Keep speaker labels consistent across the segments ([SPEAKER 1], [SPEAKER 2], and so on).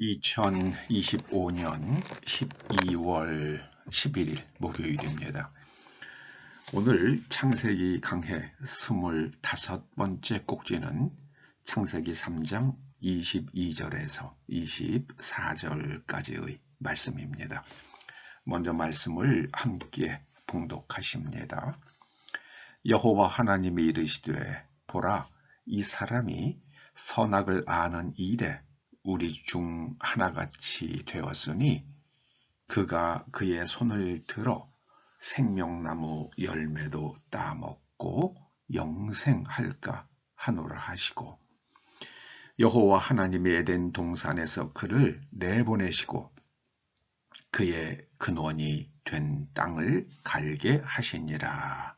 [SPEAKER 1] 2025년 12월 11일 목요일입니다. 오늘 창세기 강해 25번째 꼭지는 창세기 3장 22절에서 24절까지의 말씀입니다. 먼저 말씀을 함께 봉독하십니다. 여호와 하나님이 이르시되 보라, 이 사람이 선악을 아는 일에 우리 중 하나같이 되었으니 그가 그의 손을 들어 생명나무 열매도 따먹고 영생할까 하노라 하시고, 여호와 하나님이 에덴 동산에서 그를 내보내시고 그의 근원이 된 땅을 갈게 하시니라.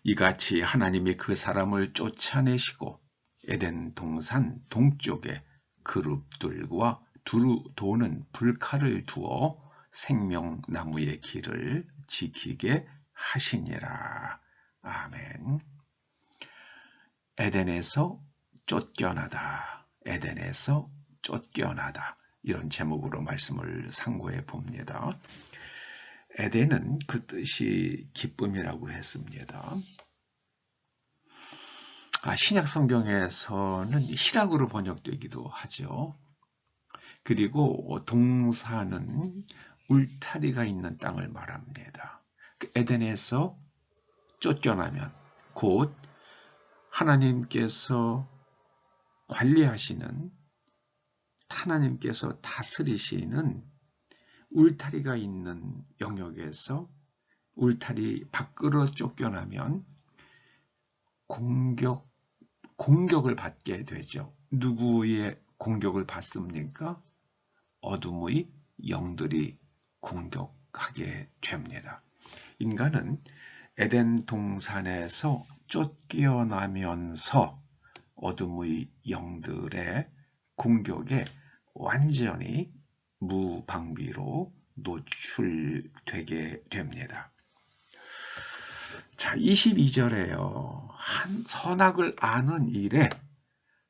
[SPEAKER 1] 이같이 하나님이 그 사람을 쫓아내시고 에덴 동산 동쪽에 그룹들과 두루 도는 불칼을 두어 생명나무의 길을 지키게 하시니라. 아멘. 에덴에서 쫓겨나다, 에덴에서 쫓겨나다, 이런 제목으로 말씀을 상고해 봅니다. 에덴은 그 뜻이 기쁨이라고 했습니다. 신약 성경에서는 희락으로 번역되기도 하죠. 그리고 동산은 울타리가 있는 땅을 말합니다. 에덴에서 쫓겨나면 곧 하나님께서 관리하시는, 하나님께서 다스리시는 울타리가 있는 영역에서 울타리 밖으로 쫓겨나면 공격을 받게 되죠. 누구의 공격을 받습니까? 어둠의 영들이 공격하게 됩니다. 인간은 에덴 동산에서 쫓겨나면서 어둠의 영들의 공격에 완전히 무방비로 노출되게 됩니다. 자, 22절에요. 선악을 아는 일에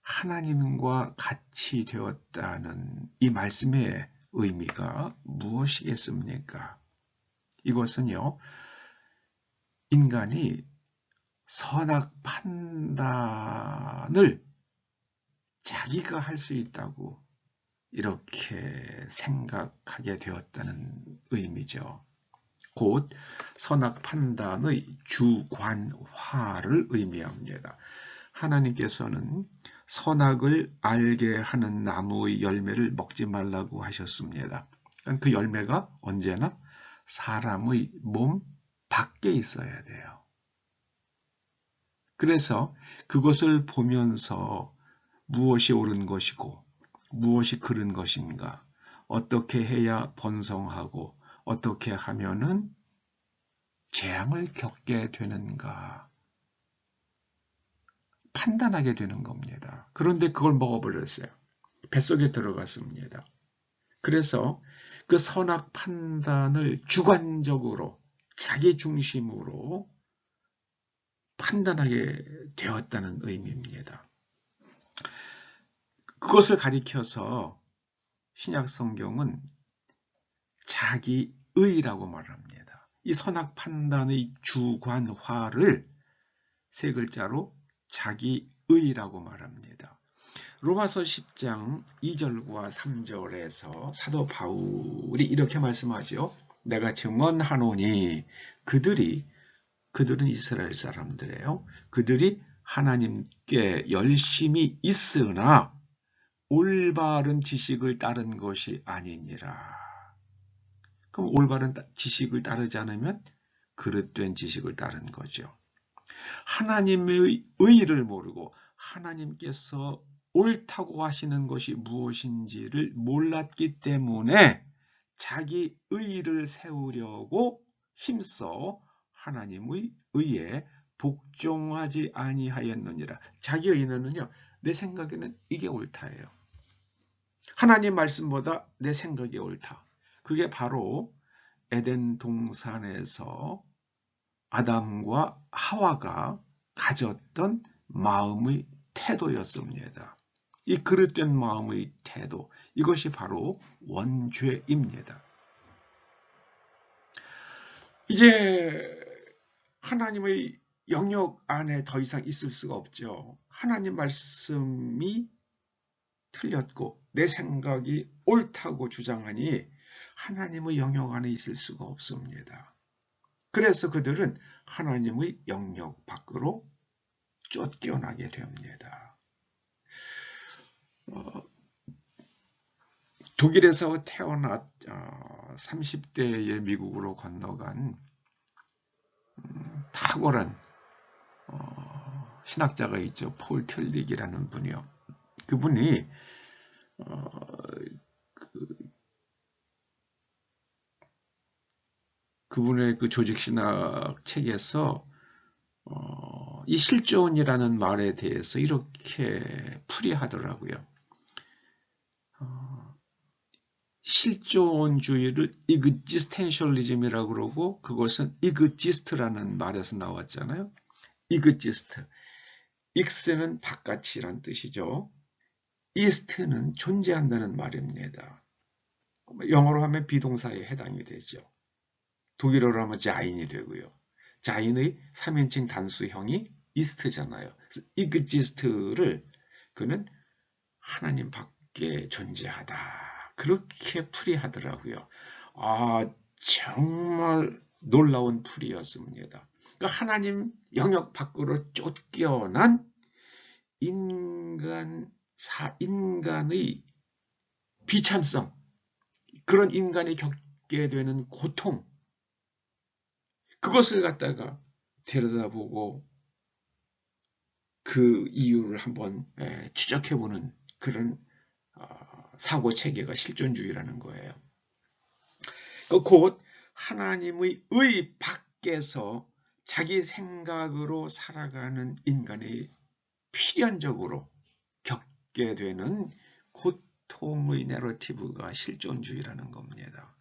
[SPEAKER 1] 하나님과 같이 되었다는 이 말씀의 의미가 무엇이겠습니까? 이것은요, 인간이 선악 판단을 자기가 할 수 있다고 이렇게 생각하게 되었다는 의미죠. 곧 선악 판단의 주관화를 의미합니다. 하나님께서는 선악을 알게 하는 나무의 열매를 먹지 말라고 하셨습니다. 그 열매가 언제나 사람의 몸 밖에 있어야 돼요. 그래서 그것을 보면서 무엇이 옳은 것이고 무엇이 그른 것인가, 어떻게 해야 번성하고 어떻게 하면은 재앙을 겪게 되는가 판단하게 되는 겁니다. 그런데 그걸 먹어버렸어요. 뱃속에 들어갔습니다. 그래서 그 선악 판단을 주관적으로 자기 중심으로 판단하게 되었다는 의미입니다. 그것을 가리켜서 신약 성경은 자기의라고 말합니다. 이 선악 판단의 주관화를 세 글자로 자기의라고 말합니다. 로마서 10장 2절과 3절에서 사도 바울이 이렇게 말씀하죠. 내가 증언하노니 그들은 이스라엘 사람들이에요. 그들이 하나님께 열심히 있으나 올바른 지식을 따른 것이 아니니라. 그럼 올바른 지식을 따르지 않으면 그릇된 지식을 따른 거죠. 하나님의 의를 모르고 하나님께서 옳다고 하시는 것이 무엇인지를 몰랐기 때문에 자기 의를 세우려고 힘써 하나님의 의에 복종하지 아니하였느니라. 자기 의는요, 내 생각에는 이게 옳다예요. 하나님 말씀보다 내 생각이 옳다. 그게 바로 에덴 동산에서 아담과 하와가 가졌던 마음의 태도였습니다. 이 그릇된 마음의 태도, 태도, 이것이 바로 원죄입니다. 이제 하나님의 영역 안에 더 이상 있을 수가 없죠. 하나님 말씀이 틀렸고 내 생각이 옳다고 주장하니 하나님의 영역 안에 있을 수가 없습니다. 그래서 그들은 하나님의 영역 밖으로 쫓겨나게 됩니다. 독일에서 태어나 30대에 미국으로 건너간 탁월한 신학자가 있죠. 폴 틸릭이라는 분이요. 그분이 그분의 그 조직신학 책에서 이 실존이라는 말에 대해서 이렇게 풀이하더라고요. 실존주의를 existentialism이라고 그러고 그것은 exist라는 말에서 나왔잖아요. exist. ex는 바깥이란 뜻이죠. ist는 존재한다는 말입니다. 영어로 하면 비동사에 해당이 되죠. 독일어로 하면 자인이 되고요. 자인의 3인칭 단수형이 ist잖아요. exist를 그는 하나님 밖에 존재하다. 그렇게 풀이하더라고요. 정말 놀라운 풀이였습니다. 그러니까 하나님 영역 밖으로 쫓겨난 인간의 비참성, 그런 인간이 겪게 되는 고통, 그것을 갖다가 들여다보고 그 이유를 한번 추적해보는 그런 사고 체계가 실존주의라는 거예요. 곧 하나님의 의 밖에서 자기 생각으로 살아가는 인간이 필연적으로 겪게 되는 고통의 내러티브가 실존주의라는 겁니다.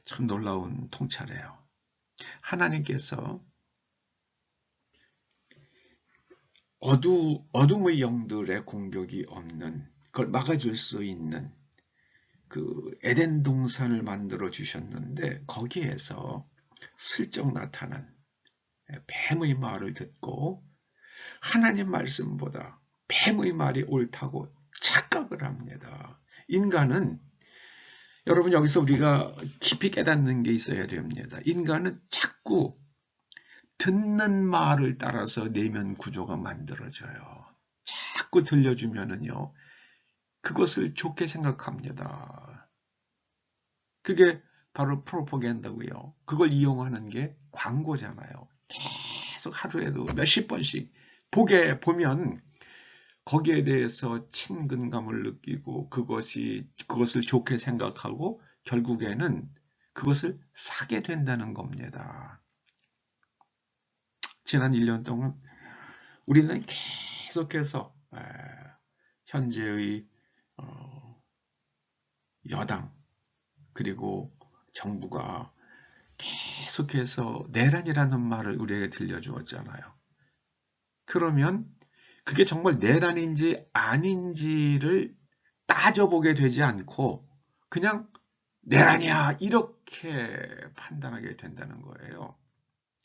[SPEAKER 1] 참 놀라운 통찰이에요. 하나님께서 어둠의 영들의 공격이 없는, 그걸 막아줄 수 있는 그 에덴 동산을 만들어 주셨는데 거기에서 슬쩍 나타난 뱀의 말을 듣고 하나님 말씀보다 뱀의 말이 옳다고 착각을 합니다. 인간은, 여러분 여기서 우리가 깊이 깨닫는 게 있어야 됩니다. 인간은 자꾸 듣는 말을 따라서 내면 구조가 만들어져요. 자꾸 들려주면은요, 그것을 좋게 생각합니다. 그게 바로 프로포간다고요. 그걸 이용하는 게 광고잖아요. 계속 하루에도 몇십 번씩 보면 거기에 대해서 친근감을 느끼고 그것을 좋게 생각하고 결국에는 그것을 사게 된다는 겁니다. 지난 1년 동안 우리는 계속해서 현재의 여당 그리고 정부가 계속해서 내란이라는 말을 우리에게 들려주었잖아요. 그러면 그게 정말 내란인지 아닌지를 따져보게 되지 않고 그냥 내란이야 이렇게 판단하게 된다는 거예요.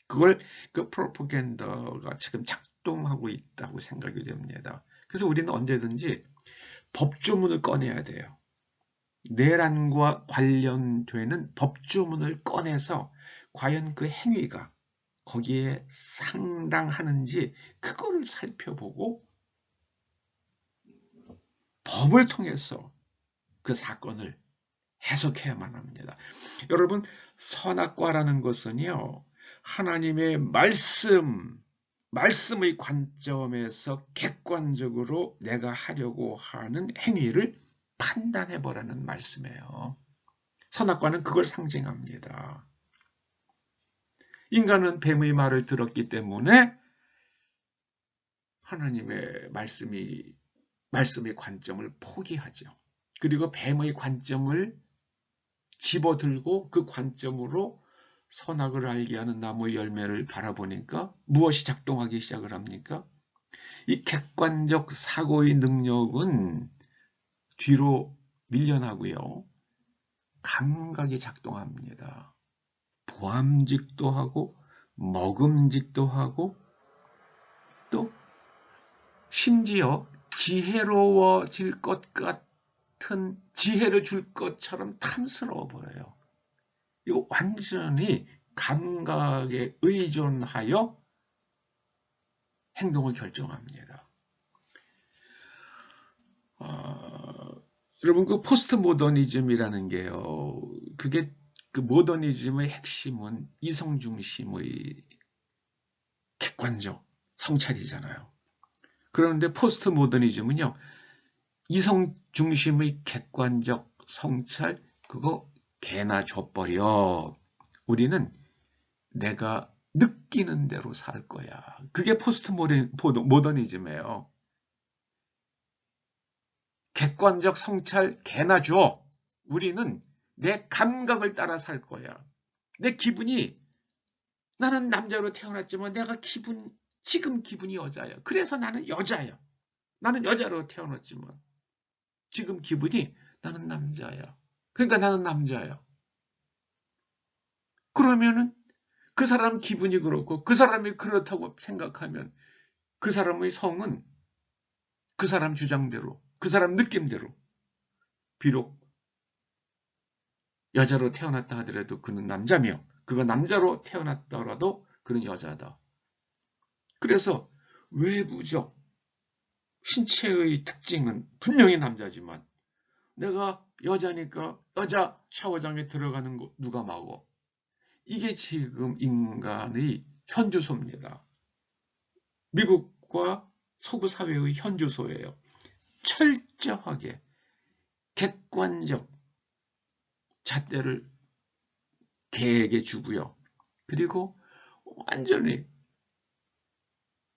[SPEAKER 1] 그걸 그 프로파간다가 지금 작동하고 있다고 생각이 됩니다. 그래서 우리는 언제든지 법조문을 꺼내야 돼요. 내란과 관련되는 법조문을 꺼내서 과연 그 행위가 거기에 상당하는지 그거를 살펴보고 법을 통해서 그 사건을 해석해야만 합니다. 여러분, 선악과라는 것은요, 하나님의 말씀의 관점에서 객관적으로 내가 하려고 하는 행위를 판단해보라는 말씀이에요. 선악과는 그걸 상징합니다. 인간은 뱀의 말을 들었기 때문에 하나님의 말씀의 관점을 포기하죠. 그리고 뱀의 관점을 집어들고 그 관점으로 선악을 알게 하는 나무의 열매를 바라보니까 무엇이 작동하기 시작을 합니까? 이 객관적 사고의 능력은 뒤로 밀려나고요. 감각이 작동합니다. 보암직도 하고 먹음직도 하고 또 심지어 지혜로워질 것 같은 지혜를 줄 것처럼 탐스러워 보여요. 이거 완전히 감각에 의존하여 행동을 결정합니다. 여러분 그 포스트 모더니즘이라는 게요. 그게 그 모더니즘의 핵심은 이성 중심의 객관적 성찰이잖아요. 그런데 포스트 모더니즘은요. 이성 중심의 객관적 성찰 그거 개나 줘버려. 우리는 내가 느끼는 대로 살 거야. 그게 포스트 모더니즘이에요. 객관적 성찰 개나 줘. 우리는 내 감각을 따라 살 거야. 내 기분이 나는 남자로 태어났지만 내가 지금 기분이 여자야. 그래서 나는 여자야. 나는 여자로 태어났지만 지금 기분이 나는 남자야. 그러니까 나는 남자야. 그러면은 그 사람 기분이 그렇고 그 사람이 그렇다고 생각하면 그 사람의 성은 그 사람 주장대로 그 사람 느낌대로 비록 여자로 태어났다 하더라도 그는 남자며 그가 남자로 태어났더라도 그는 여자다. 그래서 외부적 신체의 특징은 분명히 남자지만 내가 여자니까 여자 샤워장에 들어가는 거 누가 막어? 이게 지금 인간의 현주소입니다. 미국과 서구 사회의 현주소예요. 철저하게 객관적 잣대를 개에게 주고요. 그리고 완전히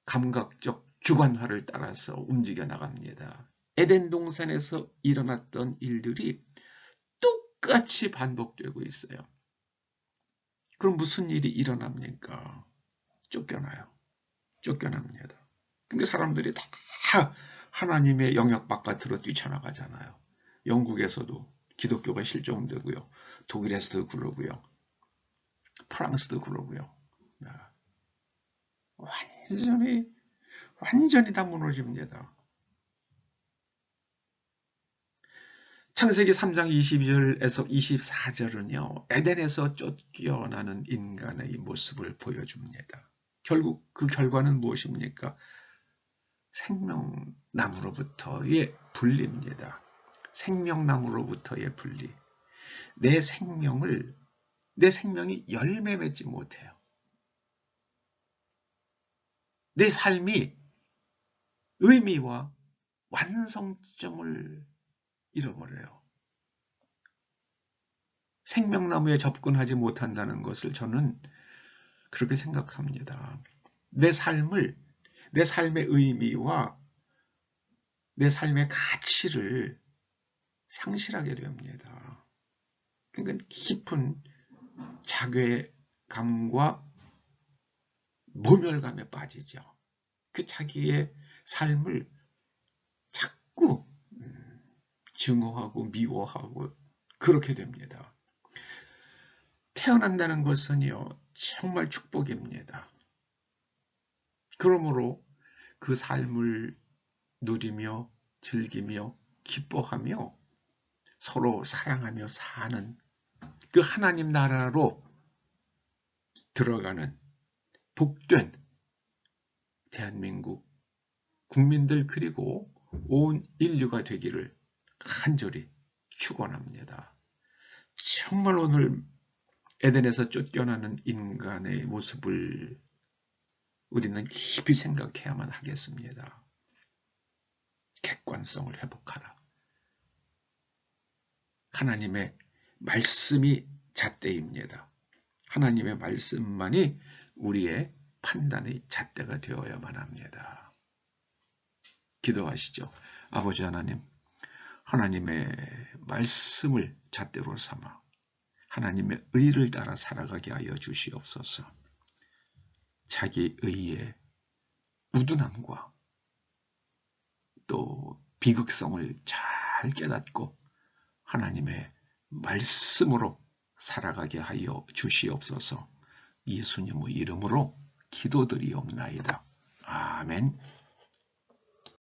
[SPEAKER 1] 감각적 주관화를 따라서 움직여 나갑니다. 에덴 동산에서 일어났던 일들이 똑같이 반복되고 있어요. 그럼 무슨 일이 일어납니까? 쫓겨나요. 쫓겨납니다. 그러니까 사람들이 다 하나님의 영역 바깥으로 뛰쳐나가잖아요. 영국에서도 기독교가 실종되고요. 독일에서도 그러고요. 프랑스도 그러고요. 완전히 다 무너집니다. 창세기 3장 22절에서 24절은요. 에덴에서 쫓겨나는 인간의 모습을 보여줍니다. 결국 그 결과는 무엇입니까? 생명나무로부터의 분리입니다. 생명나무로부터의 분리. 내 생명이 열매 맺지 못해요. 내 삶이 의미와 완성점을 잃어버려요. 생명나무에 접근하지 못한다는 것을 저는 그렇게 생각합니다. 내 삶의 의미와 내 삶의 가치를 상실하게 됩니다. 그러니까 깊은 자괴감과 모멸감에 빠지죠. 그 자기의 삶을 자꾸 증오하고 미워하고 그렇게 됩니다. 태어난다는 것은요, 정말 축복입니다. 그러므로 그 삶을 누리며 즐기며 기뻐하며 서로 사랑하며 사는 그 하나님 나라로 들어가는 복된 대한민국 국민들 그리고 온 인류가 되기를 간절히 축원합니다. 정말 오늘 에덴에서 쫓겨나는 인간의 모습을 우리는 깊이 생각해야만 하겠습니다. 객관성을 회복하라. 하나님의 말씀이 잣대입니다. 하나님의 말씀만이 우리의 판단의 잣대가 되어야만 합니다. 기도하시죠. 아버지 하나님, 하나님의 말씀을 잣대로 삼아 하나님의 의를 따라 살아가게 하여 주시옵소서. 자기 의의 우둔함과 또 비극성을 잘 잘 깨닫고 하나님의 말씀으로 살아가게 하여 주시옵소서. 예수님의 이름으로 기도드리옵나이다. 아멘.